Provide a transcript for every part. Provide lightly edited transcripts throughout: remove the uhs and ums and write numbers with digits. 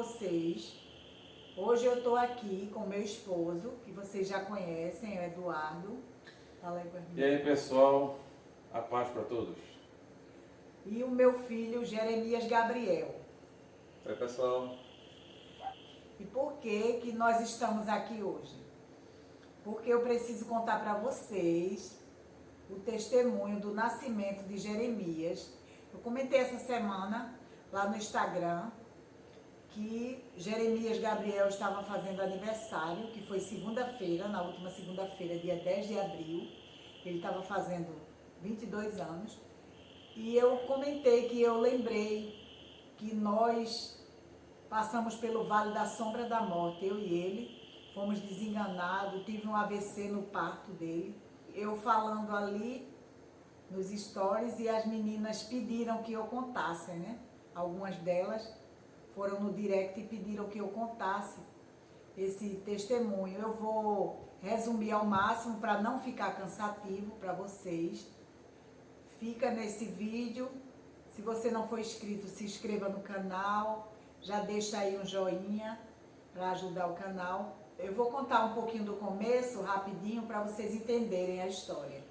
vocês. Hoje eu estou aqui com meu esposo, que vocês já conhecem, é Eduardo. Fala aí, e aí, pessoal, a paz para todos. E o meu filho, Jeremias Gabriel. Oi, pessoal. E por que nós estamos aqui hoje? Porque eu preciso contar para vocês o testemunho do nascimento de Jeremias. Eu comentei essa semana lá no Instagram que Jeremias Gabriel estava fazendo aniversário, que foi segunda-feira, na última segunda-feira, dia 10 de abril. Ele estava fazendo 22 anos. E eu comentei que eu lembrei que nós passamos pelo Vale da Sombra da Morte, eu e ele, fomos desenganados, tive um AVC no parto dele. Eu falando ali nos stories e as meninas pediram que eu contasse, né? Algumas delas foram no direct e pediram que eu contasse esse testemunho. Eu vou resumir ao máximo para não ficar cansativo para vocês. Fica nesse vídeo. Se você não for inscrito, se inscreva no canal. Já deixa aí um joinha para ajudar o canal. Eu vou contar um pouquinho do começo, rapidinho, para vocês entenderem a história.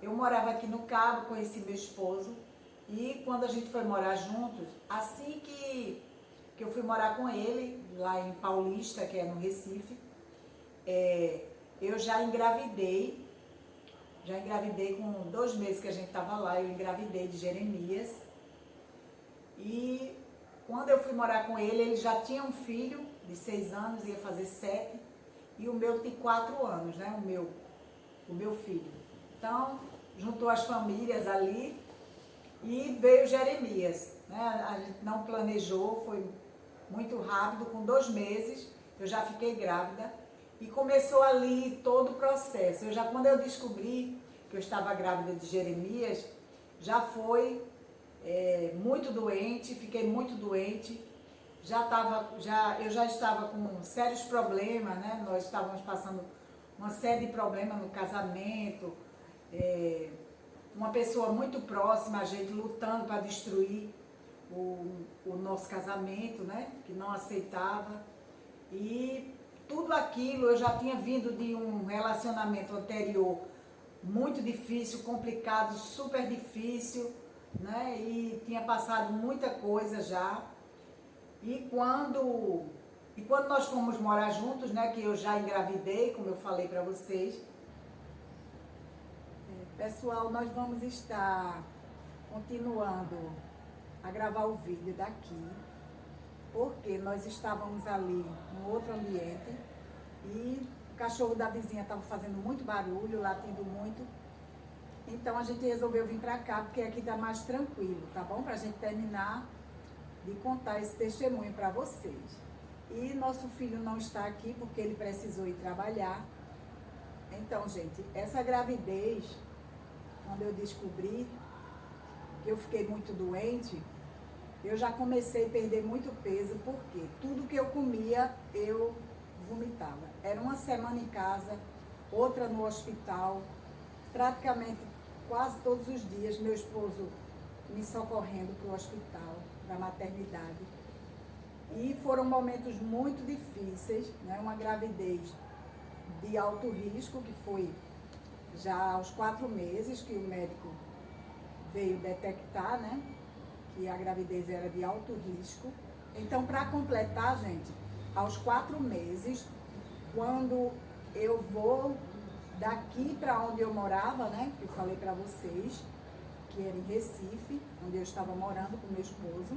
Eu morava aqui no Cabo, conheci meu esposo. E quando a gente foi morar juntos, assim que eu fui morar com ele, lá em Paulista, que é no Recife, eu já engravidei com 2 meses que a gente estava lá, eu engravidei de Jeremias. E quando eu fui morar com ele já tinha um filho de 6 anos, ia fazer 7, e o meu de 4 anos, né, o meu filho. Então, juntou as famílias ali e veio Jeremias, né? A gente não planejou, foi muito rápido, com 2 meses eu já fiquei grávida e começou ali todo o processo. Quando eu descobri que eu estava grávida de Jeremias, já foi muito doente, fiquei muito doente, eu já estava com sérios problemas, né? Nós estávamos passando uma série de problemas no casamento, uma pessoa muito próxima a gente lutando para destruir o nosso casamento, né? Que não aceitava. E tudo aquilo, eu já tinha vindo de um relacionamento anterior muito difícil, complicado, super difícil, né? E tinha passado muita coisa já. E quando nós fomos morar juntos, né? Que eu já engravidei, como eu falei para vocês. Pessoal, nós vamos estar continuando a gravar o vídeo daqui, porque nós estávamos ali num outro ambiente e o cachorro da vizinha estava fazendo muito barulho, latindo muito. Então a gente resolveu vir para cá, porque aqui está mais tranquilo, tá bom? Para a gente terminar de contar esse testemunho para vocês. E nosso filho não está aqui porque ele precisou ir trabalhar. Então, gente, essa gravidez, quando eu descobri que eu fiquei muito doente, eu já comecei a perder muito peso, porque tudo que eu comia, eu vomitava. Era uma semana em casa, outra no hospital, praticamente quase todos os dias, meu esposo me socorrendo para o hospital, para a maternidade. E foram momentos muito difíceis, né? Uma gravidez de alto risco, que foi já aos 4 meses que o médico veio detectar, né? Que a gravidez era de alto risco. Então, para completar, gente, aos 4 meses, quando eu vou daqui para onde eu morava, né? Que eu falei para vocês, que era em Recife, onde eu estava morando com meu esposo,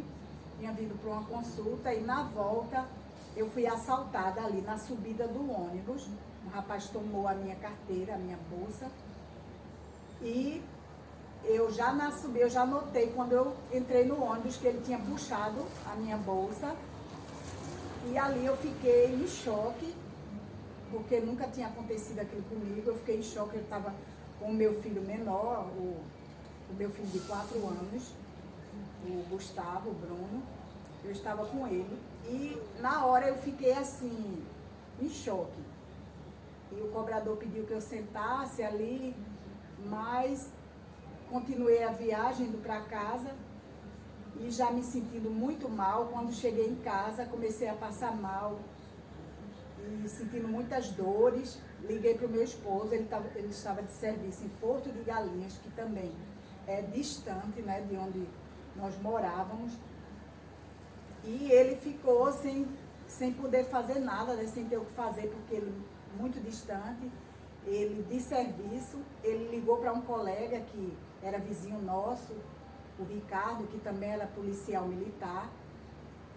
tinha vindo para uma consulta e na volta eu fui assaltada ali na subida do ônibus. Um rapaz tomou a minha carteira, a minha bolsa, e eu já notei quando eu entrei no ônibus que ele tinha puxado a minha bolsa, e ali eu fiquei em choque, porque nunca tinha acontecido aquilo comigo. Eu fiquei em choque, eu estava com o meu filho menor, o meu filho de 4 anos, o Gustavo, o Bruno, eu estava com ele, e na hora eu fiquei assim, em choque. E o cobrador pediu que eu sentasse ali, mas continuei a viagem indo para casa e já me sentindo muito mal. Quando cheguei em casa, comecei a passar mal e sentindo muitas dores. Liguei para o meu esposo, ele estava de serviço em Porto de Galinhas, que também é distante, né, de onde nós morávamos. E ele ficou sem poder fazer nada, né, sem ter o que fazer, porque ele muito distante, ele de serviço. Ele ligou para um colega que era vizinho nosso, o Ricardo, que também era policial militar,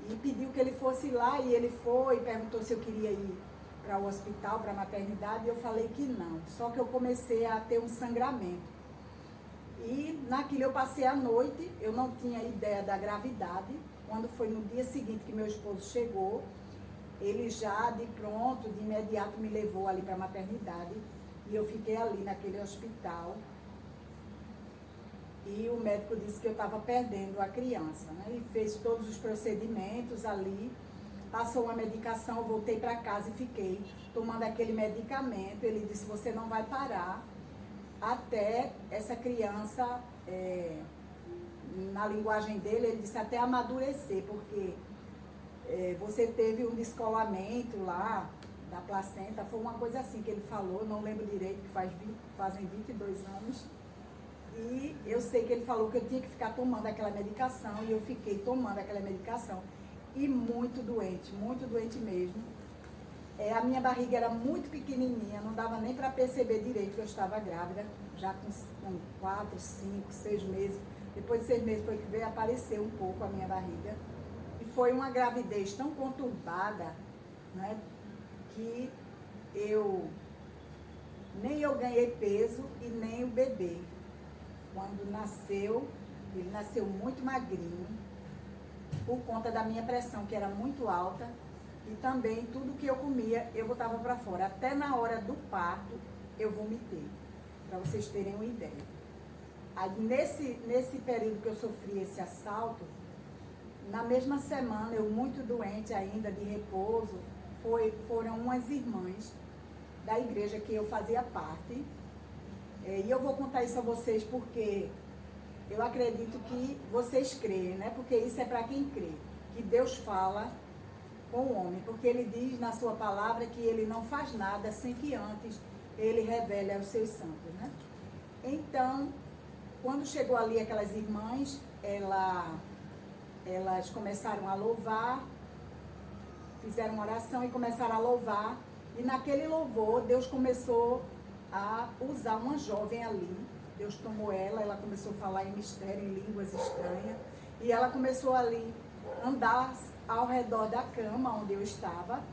e pediu que ele fosse lá, e ele foi, perguntou se eu queria ir para o hospital, para a maternidade, e eu falei que não. Só que eu comecei a ter um sangramento. E naquilo eu passei a noite, eu não tinha ideia da gravidade. Quando foi no dia seguinte que meu esposo chegou, ele já de pronto, de imediato me levou ali para a maternidade, e eu fiquei ali naquele hospital. E o médico disse que eu estava perdendo a criança, né? E fez todos os procedimentos ali, passou uma medicação, eu voltei para casa e fiquei tomando aquele medicamento. Ele disse, você não vai parar até essa criança, na linguagem dele, ele disse até amadurecer, porque você teve um descolamento lá da placenta, foi uma coisa assim que ele falou, não lembro direito, que fazem 22 anos. E eu sei que ele falou que eu tinha que ficar tomando aquela medicação, e eu fiquei tomando aquela medicação. E muito doente mesmo. A minha barriga era muito pequenininha, não dava nem para perceber direito que eu estava grávida, já com 4, 5, 6 meses. Depois de 6 meses foi que veio aparecer um pouco a minha barriga. E foi uma gravidez tão conturbada, né, que nem eu ganhei peso e nem o bebê. Quando nasceu, ele nasceu muito magrinho, por conta da minha pressão, que era muito alta, e também tudo que eu comia, eu botava para fora. Até na hora do parto, eu vomitei, para vocês terem uma ideia. Aí, nesse período que eu sofri esse assalto, na mesma semana, eu muito doente ainda, de repouso, foram umas irmãs da igreja que eu fazia parte. E eu vou contar isso a vocês porque eu acredito que vocês creem, né? Porque isso é para quem crê, que Deus fala com o homem, porque ele diz na sua palavra que ele não faz nada sem que antes ele revele aos seus santos, né? Então, quando chegou ali aquelas irmãs, elas começaram a louvar, fizeram uma oração e começaram a louvar, e naquele louvor Deus começou a usar uma jovem ali. Deus tomou ela começou a falar em mistério, em línguas estranhas, e ela começou ali a andar ao redor da cama onde eu estava.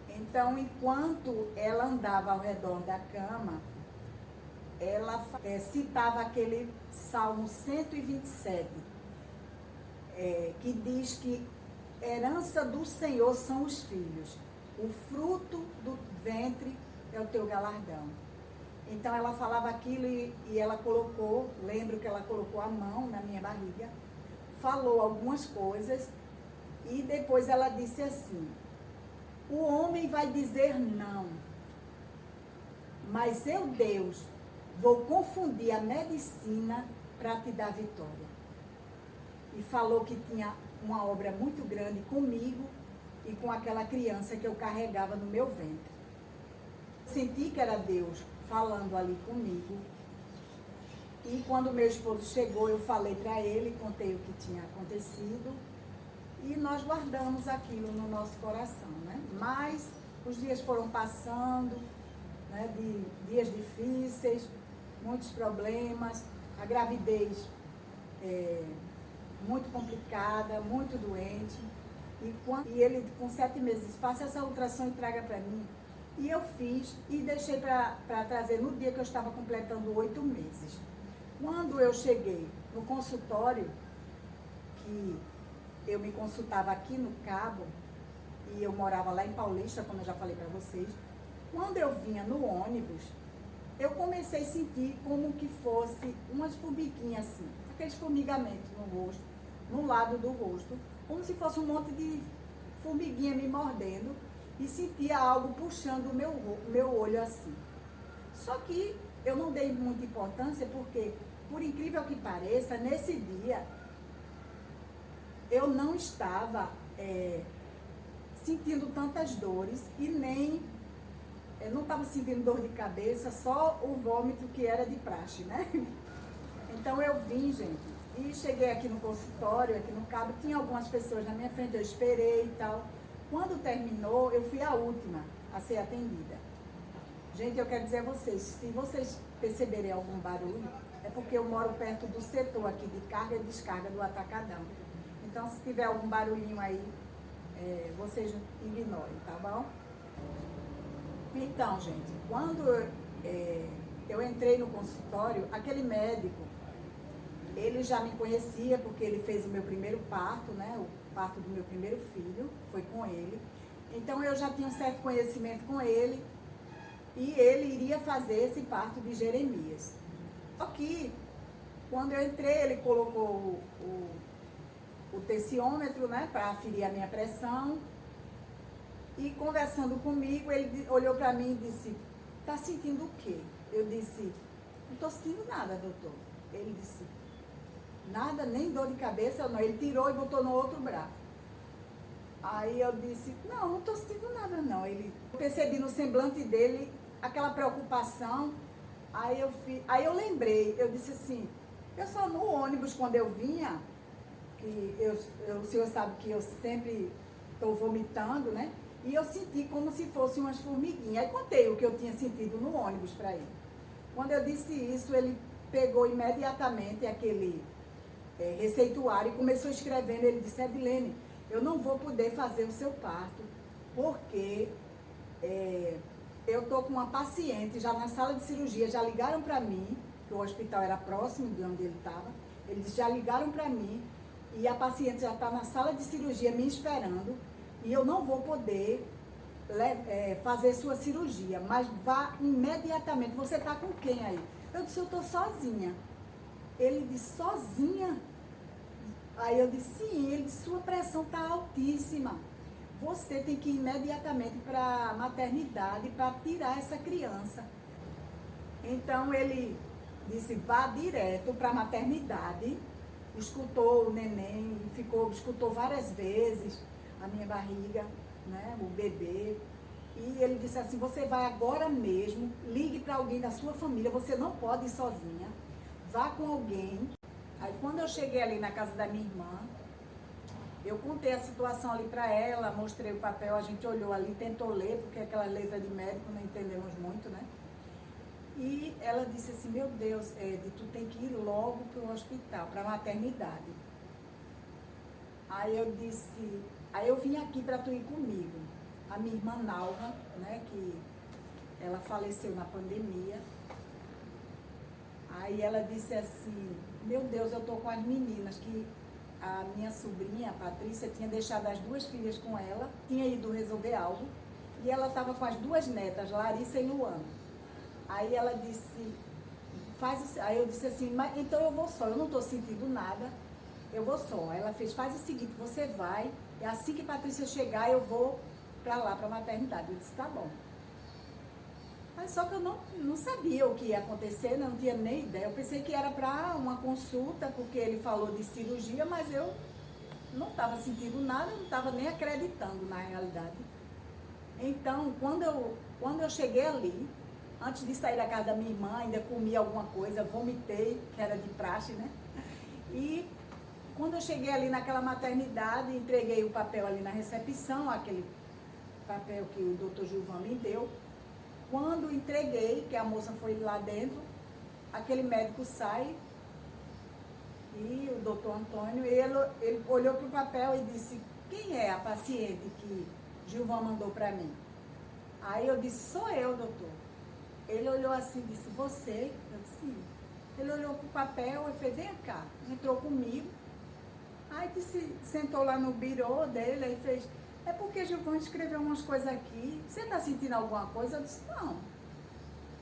Então, enquanto ela andava ao redor da cama, ela citava aquele Salmo 127, que diz que herança do Senhor são os filhos, o fruto do ventre é o teu galardão. Então ela falava aquilo e ela colocou, lembro que ela colocou a mão na minha barriga, falou algumas coisas e depois ela disse assim, o homem vai dizer não, mas eu, Deus, vou confundir a medicina para te dar vitória. E falou que tinha uma obra muito grande comigo e com aquela criança que eu carregava no meu ventre. Senti que era Deus falando ali comigo. E quando meu esposo chegou, eu falei para ele, contei o que tinha acontecido. E nós guardamos aquilo no nosso coração, né? Mas os dias foram passando, né, de dias difíceis, muitos problemas, a gravidez muito complicada, muito doente. E ele, com 7 meses, disse, faça essa ultrassom e traga para mim. E eu fiz e deixei para trazer no dia que eu estava completando 8 meses. Quando eu cheguei no consultório, que eu me consultava aqui no Cabo, e eu morava lá em Paulista, como eu já falei para vocês, quando eu vinha no ônibus, eu comecei a sentir como que fosse umas formiguinhas assim, aqueles formigamentos no rosto, no lado do rosto, como se fosse um monte de formiguinha me mordendo, e sentia algo puxando o meu olho assim. Só que eu não dei muita importância porque, por incrível que pareça, nesse dia, eu não estava sentindo tantas dores e nem, eu não estava sentindo dor de cabeça, só o vômito que era de praxe, né? Então eu vim, gente, e cheguei aqui no consultório, aqui no cabo, tinha algumas pessoas na minha frente, eu esperei e tal. Quando terminou, eu fui a última a ser atendida. Gente, eu quero dizer a vocês, se vocês perceberem algum barulho, é porque eu moro perto do setor aqui de carga e descarga do Atacadão. Então, se tiver algum barulhinho aí, vocês ignorem, tá bom? Então, gente, quando eu entrei no consultório, aquele médico, ele já me conhecia porque ele fez o meu primeiro parto, né? O parto do meu primeiro filho, foi com ele. Então, eu já tinha um certo conhecimento com ele e ele iria fazer esse parto de Jeremias. Só que, quando eu entrei, ele colocou o tensiômetro, né, para aferir a minha pressão. E conversando comigo, ele olhou para mim e disse, tá sentindo o quê? Eu disse, não estou sentindo nada, doutor. Ele disse, nada, nem dor de cabeça, não. Ele tirou e botou no outro braço. Aí eu disse, não estou sentindo nada, não. Eu percebi no semblante dele aquela preocupação. Aí eu lembrei, eu disse assim, eu só no ônibus, quando eu vinha, que o senhor sabe que eu sempre estou vomitando, né? E eu senti como se fossem umas formiguinhas. Aí contei o que eu tinha sentido no ônibus para ele. Quando eu disse isso, ele pegou imediatamente aquele receituário e começou escrevendo. Ele disse, Edilene, eu não vou poder fazer o seu parto, porque eu estou com uma paciente já na sala de cirurgia, já ligaram para mim, que o hospital era próximo de onde ele estava. Ele disse, já ligaram para mim e a paciente já está na sala de cirurgia me esperando e eu não vou poder fazer sua cirurgia, mas vá imediatamente. Você está com quem aí? Eu disse, eu estou sozinha. Ele disse, sozinha? Aí eu disse, sim. Ele disse, sua pressão está altíssima. Você tem que ir imediatamente para a maternidade para tirar essa criança. Então ele disse, vá direto para a maternidade. Escutou o neném, escutou várias vezes a minha barriga, né, o bebê. E ele disse assim, você vai agora mesmo, ligue para alguém da sua família, você não pode ir sozinha, vá com alguém. Aí quando eu cheguei ali na casa da minha irmã, eu contei a situação ali para ela, mostrei o papel, a gente olhou ali, tentou ler, porque aquela letra de médico não entendemos muito, né? E ela disse assim, meu Deus, Ed, tu tem que ir logo para o hospital, para a maternidade. Aí eu vim aqui para tu ir comigo. A minha irmã Nalva, né, que ela faleceu na pandemia. Aí ela disse assim, meu Deus, eu tô com as meninas, que a minha sobrinha, a Patrícia, tinha deixado as duas filhas com ela, tinha ido resolver algo, e ela estava com as duas netas, Larissa e Luana. Aí ela disse, aí eu disse assim, mas então eu vou só, eu não estou sentindo nada, eu vou só. Aí ela fez, faz o seguinte, você vai, e assim que Patrícia chegar, eu vou para lá, para a maternidade. Eu disse, tá bom. Mas só que eu não sabia o que ia acontecer, não tinha nem ideia. Eu pensei que era para uma consulta, porque ele falou de cirurgia, mas eu não estava sentindo nada, não estava nem acreditando na realidade. Então, quando eu cheguei ali, antes de sair da casa da minha irmã, ainda comi alguma coisa, vomitei, que era de praxe, né? E quando eu cheguei ali naquela maternidade, entreguei o papel ali na recepção, aquele papel que o doutor Gilvan me deu. Quando entreguei, que a moça foi lá dentro, aquele médico sai e o doutor Antônio, ele olhou para o papel e disse, quem é a paciente que Gilvan mandou para mim? Aí eu disse, sou eu, doutor. Ele olhou assim e disse, você? Eu disse, sim. Ele olhou para o papel e fez, vem cá. Entrou comigo. Aí disse, sentou lá no birô dele e fez, é porque Gilvan escreveu umas coisas aqui. Você está sentindo alguma coisa? Eu disse, não.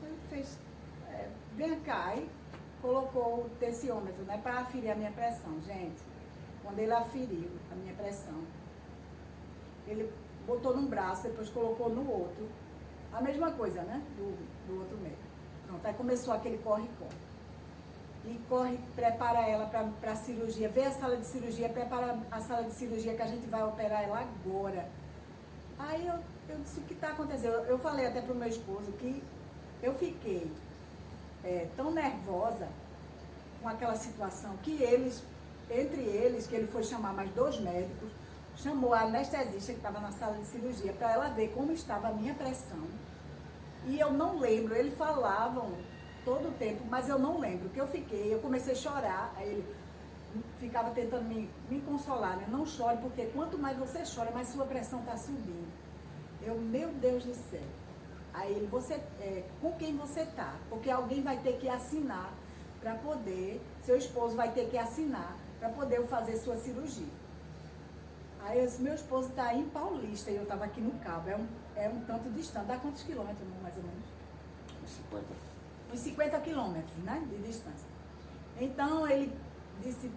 Ele fez, vem cá. E colocou o tensiômetro, né, para aferir a minha pressão. Gente, quando ele aferiu a minha pressão, ele botou num braço, depois colocou no outro. A mesma coisa, né? Do outro médico. Pronto, aí começou aquele corre-corre. e corre, prepara ela para a cirurgia, vê a sala de cirurgia, prepara a sala de cirurgia que a gente vai operar ela agora. Aí eu disse, o que está acontecendo? Eu falei até para o meu esposo que eu fiquei tão nervosa com aquela situação que entre eles, que ele foi chamar mais 2 médicos, chamou a anestesista que estava na sala de cirurgia para ela ver como estava a minha pressão. E eu não lembro, eles falavam todo o tempo, mas eu não lembro, que eu comecei a chorar, aí ele ficava tentando me consolar, né? Não chore, porque quanto mais você chora, mais sua pressão está subindo. Meu Deus do céu. Aí ele, com quem você está? Porque alguém vai ter que assinar para poder, seu esposo vai ter que assinar para poder eu fazer sua cirurgia. Aí eu disse, meu esposo está em Paulista e eu estava aqui no Cabo, é um tanto distante. Dá quantos quilômetros, mais ou menos? Uns 50. Uns 50 quilômetros, né, de distância. Então ele disse,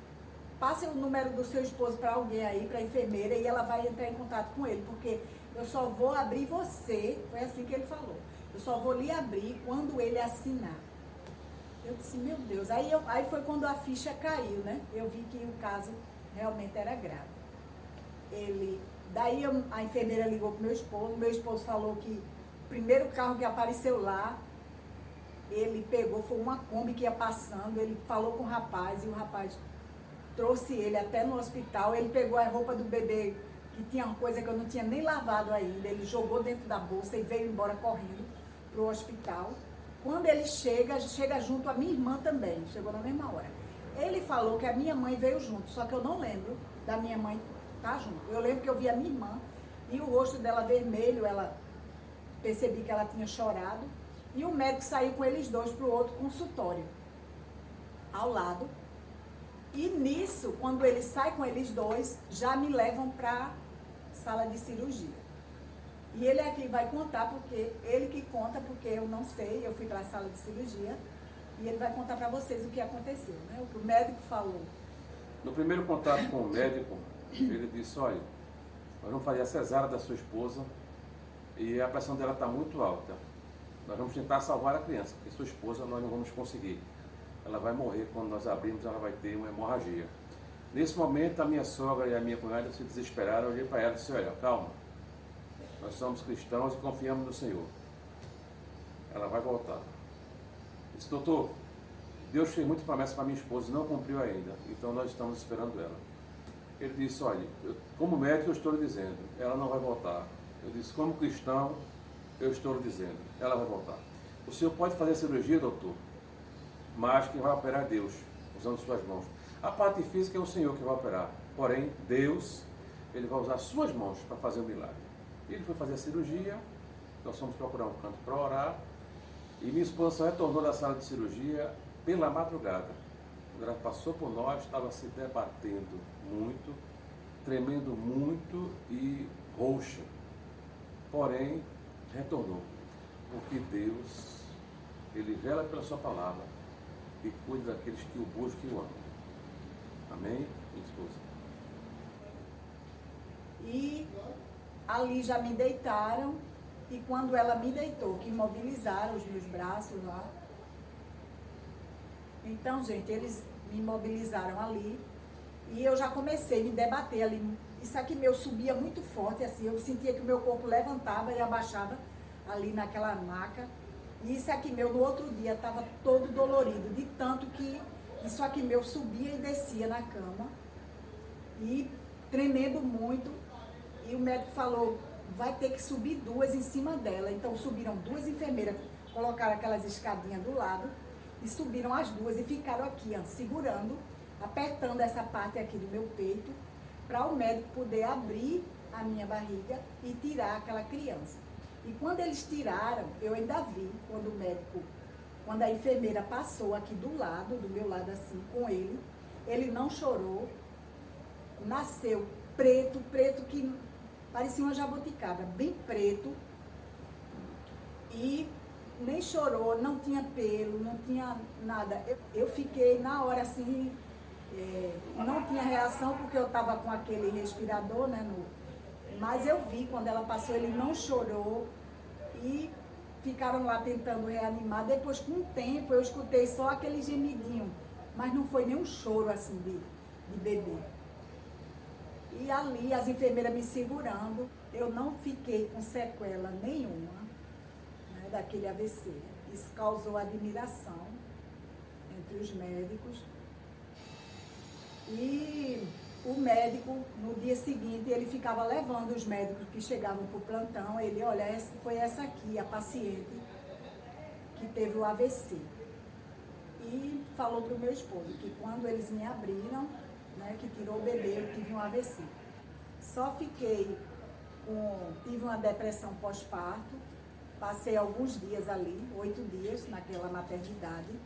passe o número do seu esposo para alguém aí, para a enfermeira, e ela vai entrar em contato com ele, porque eu só vou abrir você, foi assim que ele falou, eu só vou lhe abrir quando ele assinar. Eu disse, meu Deus, aí foi quando a ficha caiu, né? Eu vi que o caso realmente era grave. Daí a enfermeira ligou pro meu esposo falou que o primeiro carro que apareceu lá, ele pegou, foi uma Kombi que ia passando, ele falou com o rapaz, e o rapaz trouxe ele até no hospital, ele pegou a roupa do bebê, que tinha uma coisa que eu não tinha nem lavado ainda, ele jogou dentro da bolsa e veio embora correndo pro hospital. Quando ele chega junto a minha irmã também, chegou na mesma hora. Ele falou que a minha mãe veio junto, só que eu não lembro da minha mãe estar junto. Eu lembro que eu vi a minha irmã e o rosto dela vermelho, percebi que ela tinha chorado, e o médico saiu com eles dois para o outro consultório, ao lado. E nisso, quando ele sai com eles dois, já me levam para a sala de cirurgia. E ele aqui vai contar, porque ele que conta, porque eu não sei, eu fui para a sala de cirurgia, e ele vai contar para vocês o que aconteceu, né? O que o médico falou. No primeiro contato com o médico, ele disse, olha, nós vamos fazer a cesárea da sua esposa e a pressão dela está muito alta. Nós vamos tentar salvar a criança, porque sua esposa nós não vamos conseguir. Ela vai morrer quando nós abrirmos, ela vai ter uma hemorragia. Nesse momento, a minha sogra e a minha cunhada se desesperaram. Eu olhei para ela e disse, olha, calma, nós somos cristãos e confiamos no Senhor. Ela vai voltar. Eu disse, doutor, Deus fez muita promessa para minha esposa e não cumpriu ainda, então nós estamos esperando ela. Ele disse, olha, como médico eu estou lhe dizendo, ela não vai voltar. Eu disse, como cristão, eu estou lhe dizendo, ela vai voltar. O senhor pode fazer a cirurgia, doutor, mas quem vai operar é Deus, usando suas mãos. A parte física é o Senhor que vai operar, porém, Deus, ele vai usar suas mãos para fazer o milagre. Ele foi fazer a cirurgia, nós fomos procurar um canto para orar, e minha esposa só retornou da sala de cirurgia pela madrugada. Quando ela passou por nós, estava se debatendo muito, tremendo muito e roxa. Porém, retornou, porque Deus, ele vela pela sua palavra e cuida daqueles que o buscam e o amam. Amém, minha esposa? E ali já me deitaram, e quando ela me deitou, que imobilizaram os meus braços lá, então, gente, eles me imobilizaram ali, e eu já comecei a me debater ali. Isso aqui meu subia muito forte, assim, eu sentia que o meu corpo levantava e abaixava ali naquela maca. E isso aqui meu, no outro dia, estava todo dolorido, de tanto que isso aqui meu subia e descia na cama, e tremendo muito. E o médico falou, vai ter que subir 2 em cima dela. Então subiram 2 enfermeiras, colocaram aquelas escadinhas do lado, e subiram as 2 e ficaram aqui, ó, segurando, apertando essa parte aqui do meu peito, para o médico poder abrir a minha barriga e tirar aquela criança. E quando eles tiraram, eu ainda vi, quando a enfermeira passou aqui do meu lado assim, com ele não chorou, nasceu preto que parecia uma jabuticaba, bem preto, e nem chorou, não tinha pelo, não tinha nada. Eu fiquei na hora assim, não tinha reação porque eu estava com aquele respirador, né, mas eu vi quando ela passou, ele não chorou, e ficaram lá tentando reanimar. Depois, com o tempo, eu escutei só aquele gemidinho mas não foi nenhum choro assim de bebê. E ali as enfermeiras me segurando, eu não fiquei com sequela nenhuma, né, daquele AVC. Isso causou admiração entre os médicos. E o médico, no dia seguinte, ele ficava levando os médicos que chegavam para o plantão. Ele, olha, foi essa aqui, a paciente que teve o AVC. E falou para o meu esposo que quando eles me abriram, né, que tirou o bebê, eu tive um AVC. Só tive uma depressão pós-parto, passei alguns dias ali, 8 dias naquela maternidade.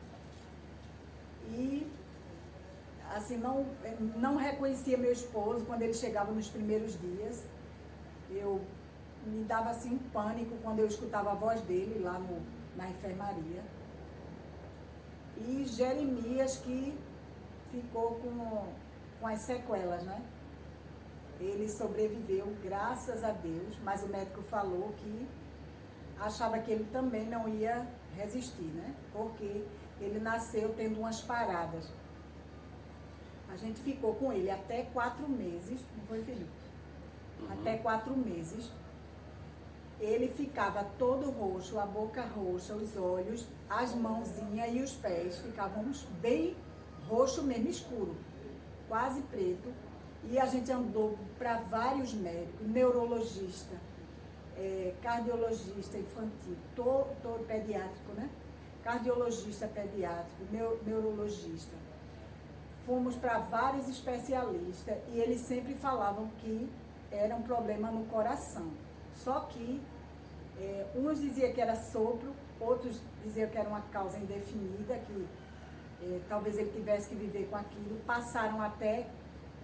E assim, não reconhecia meu esposo quando ele chegava nos primeiros dias. Eu me dava assim um pânico quando eu escutava a voz dele lá na enfermaria. E Jeremias, que ficou com as sequelas, né? Ele sobreviveu, graças a Deus, mas o médico falou que achava que ele também não ia resistir, né? Porque ele nasceu tendo umas paradas. A gente ficou com ele até 4 meses, não foi, filho? Até 4 meses. Ele ficava todo roxo, a boca roxa, os olhos, as mãozinhas e os pés ficavam bem roxo mesmo, escuro, quase preto. E a gente andou para vários médicos, neurologista, cardiologista infantil, todo pediátrico, né? Cardiologista pediátrico, neurologista. Fomos para vários especialistas e eles sempre falavam que era um problema no coração. Só que uns diziam que era sopro, outros diziam que era uma causa indefinida, que talvez ele tivesse que viver com aquilo. Passaram até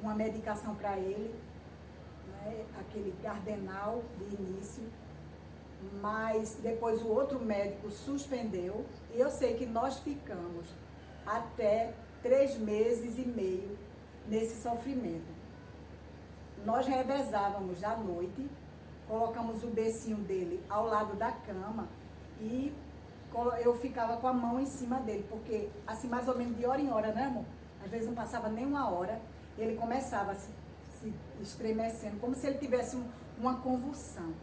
uma medicação para ele, né, aquele Gardenal de início, mas depois o outro médico suspendeu. E eu sei que nós ficamos até 3 meses e meio nesse sofrimento. Nós revezávamos à noite, colocamos o becinho dele ao lado da cama e eu ficava com a mão em cima dele, porque assim mais ou menos de hora em hora, né, amor? Às vezes não passava nem uma hora, ele começava a se estremecendo, como se ele tivesse uma convulsão.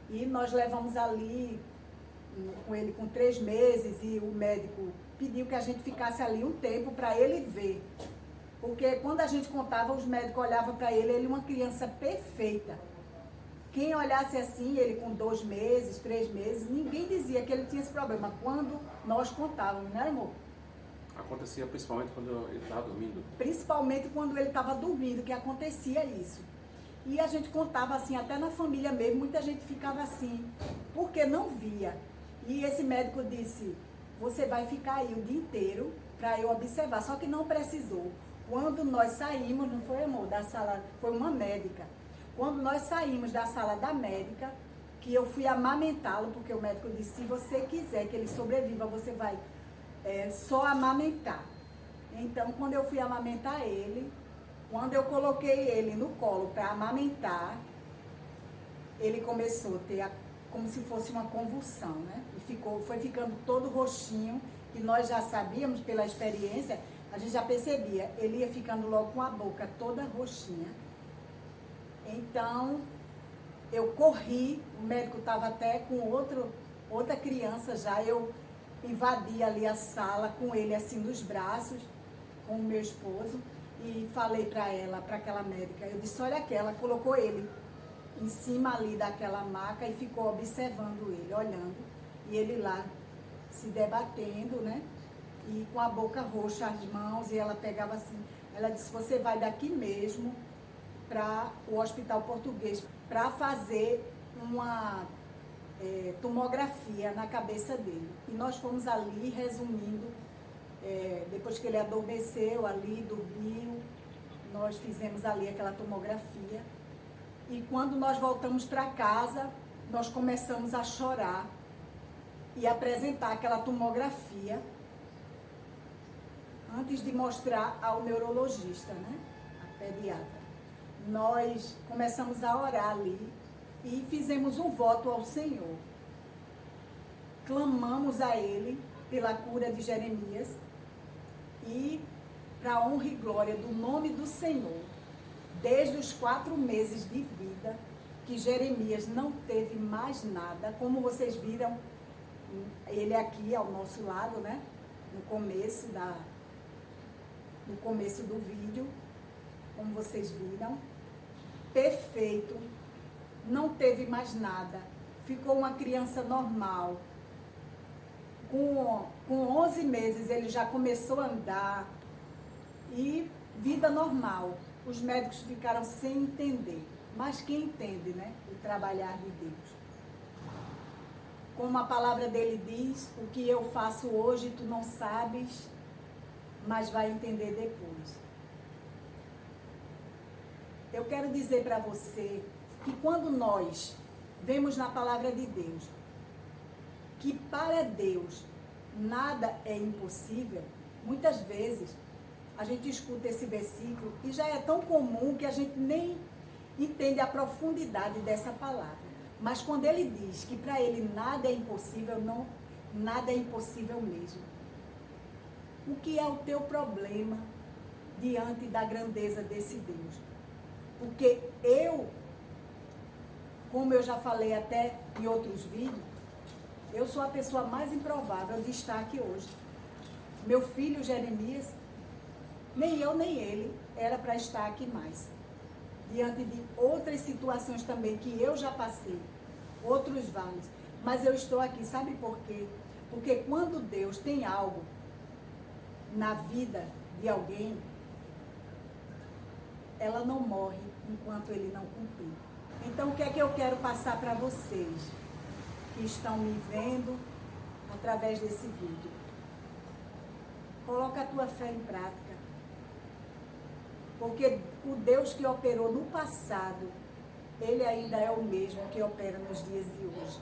E nós levamos ali com ele com 3 meses e o médico pediu que a gente ficasse ali um tempo para ele ver. Porque quando a gente contava, os médicos olhavam para ele uma criança perfeita. Quem olhasse assim, ele com 2 meses, 3 meses, ninguém dizia que ele tinha esse problema. Quando nós contávamos, né, amor? Acontecia principalmente quando ele estava dormindo. Principalmente quando ele estava dormindo, que acontecia isso. E a gente contava assim, até na família mesmo, muita gente ficava assim, porque não via. E esse médico disse, você vai ficar aí o dia inteiro para eu observar. Só que não precisou. Quando nós saímos, não foi, amor, da sala, foi uma médica. Quando nós saímos da sala da médica, que eu fui amamentá-lo, porque o médico disse, se você quiser que ele sobreviva, você vai só amamentar. Então, quando eu fui amamentar ele, quando eu coloquei ele no colo para amamentar, ele começou a ter como se fosse uma convulsão, né? E foi ficando todo roxinho, que nós já sabíamos pela experiência, a gente já percebia, ele ia ficando logo com a boca toda roxinha. Então, eu corri, o médico estava até com outra criança já, eu invadi ali a sala com ele assim nos braços, com o meu esposo, e falei para ela, para aquela médica, eu disse, olha aqui, ela colocou ele em cima ali daquela maca e ficou observando ele, olhando, e ele lá se debatendo, né? E com a boca roxa, as mãos, e ela pegava assim, ela disse, você vai daqui mesmo para o Hospital Português para fazer uma tomografia na cabeça dele. E nós fomos ali, resumindo, depois que ele adormeceu ali, dormiu, nós fizemos ali aquela tomografia. E quando nós voltamos para casa, nós começamos a chorar e apresentar aquela tomografia antes de mostrar ao neurologista, né, a pediatra. Nós começamos a orar ali e fizemos um voto ao Senhor. Clamamos a Ele pela cura de Jeremias para a honra e glória do nome do Senhor, desde os 4 meses de vida, que Jeremias não teve mais nada, como vocês viram, ele aqui ao nosso lado, né? No começo do vídeo, como vocês viram, perfeito, não teve mais nada, ficou uma criança normal. Com 11 meses ele já começou a andar e vida normal. Os médicos ficaram sem entender, mas quem entende, né? O trabalhar de Deus. Como a palavra dele diz, o que eu faço hoje tu não sabes, mas vai entender depois. Eu quero dizer para você que quando nós vemos na palavra de Deus que para Deus nada é impossível, muitas vezes a gente escuta esse versículo e já é tão comum que a gente nem entende a profundidade dessa palavra. Mas quando ele diz que para ele nada é impossível, não, nada é impossível mesmo. O que é o teu problema diante da grandeza desse Deus? Porque como eu já falei até em outros vídeos, eu sou a pessoa mais improvável de estar aqui hoje. Meu filho Jeremias, nem eu nem ele era para estar aqui mais. Diante de outras situações também que eu já passei, outros vales. Mas eu estou aqui, sabe por quê? Porque quando Deus tem algo na vida de alguém, ela não morre enquanto ele não cumprir. Então, o que é que eu quero passar para vocês que estão me vendo através desse vídeo? Coloca a tua fé em prática. Porque o Deus que operou no passado, ele ainda é o mesmo que opera nos dias de hoje.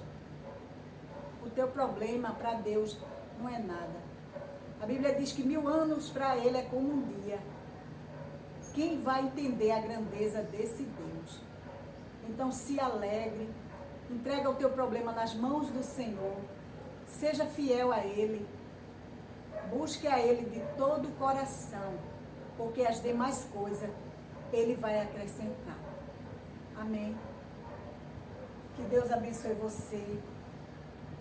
O teu problema para Deus não é nada. A Bíblia diz que 1000 anos para ele é como um dia. Quem vai entender a grandeza desse Deus? Então se alegre, entrega o teu problema nas mãos do Senhor, seja fiel a Ele, busque a Ele de todo o coração, porque as demais coisas Ele vai acrescentar. Amém? Que Deus abençoe você,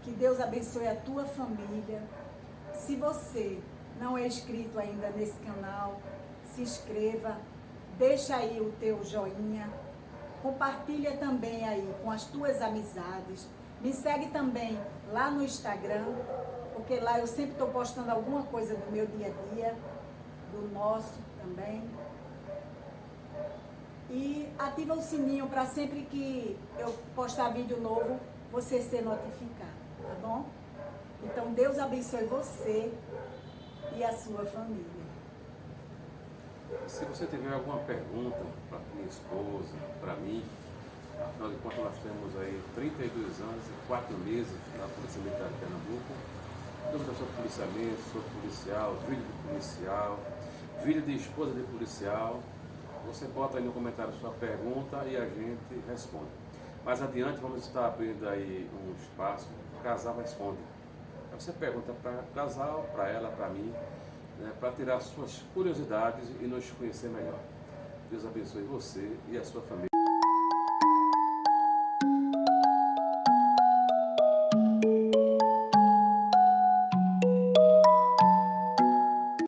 que Deus abençoe a tua família. Se você não é inscrito ainda nesse canal, se inscreva, deixa aí o teu joinha, compartilha também aí com as tuas amizades, me segue também lá no Instagram, porque lá eu sempre estou postando alguma coisa do meu dia a dia, do nosso também. E ativa o sininho para sempre que eu postar vídeo novo, você ser notificado, tá bom? Então Deus abençoe você e a sua família. Se você tiver alguma pergunta para minha esposa, para mim, afinal de contas nós temos aí 32 anos e 4 meses na Polícia Militar de Pernambuco, dúvidas sobre policiamento, sobre policial, vídeo de policial, vídeo de esposa de policial, você bota aí no comentário sua pergunta e a gente responde. Mais adiante vamos estar abrindo aí um espaço, o casal responde. Aí você pergunta para o casal, para ela, para mim, né, para tirar suas curiosidades e nos conhecer melhor. Deus abençoe você e a sua família.